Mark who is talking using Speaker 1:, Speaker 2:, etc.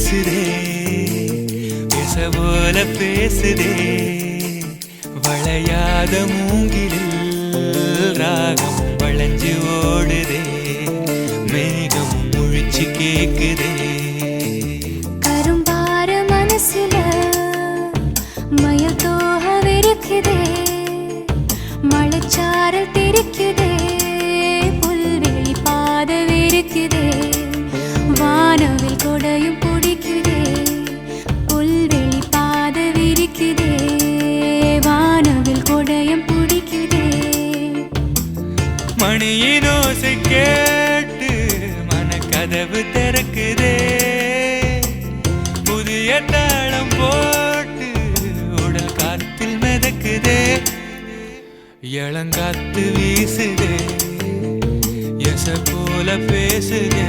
Speaker 1: வீசுதே பேச போல பேசுதே வளையாத மூங்கிலில் ராகம் வளைஞ்சு ஓடுதே மேகம் முழிச்சு கேக்குதே
Speaker 2: கரும்பார மனசுல மயில் தோகவிருக்குதே மழைச்சாரல் தெரிக்குதே புல்வெளி பாதவிருக்குதே வானவில் கொடையும் பிடிக்குதே புல்வெளி பாதவிருக்குதே வானவில் கொடையும் பிடிக்குதே
Speaker 1: மணியின் ஓசை கேட்டு மனக்கதவு திறக்குதே புதிய தாளம் போட்டு உடல் காத்தில் மிதக்குதே இளங்காத்து வீசுதே எச போல பேசுதே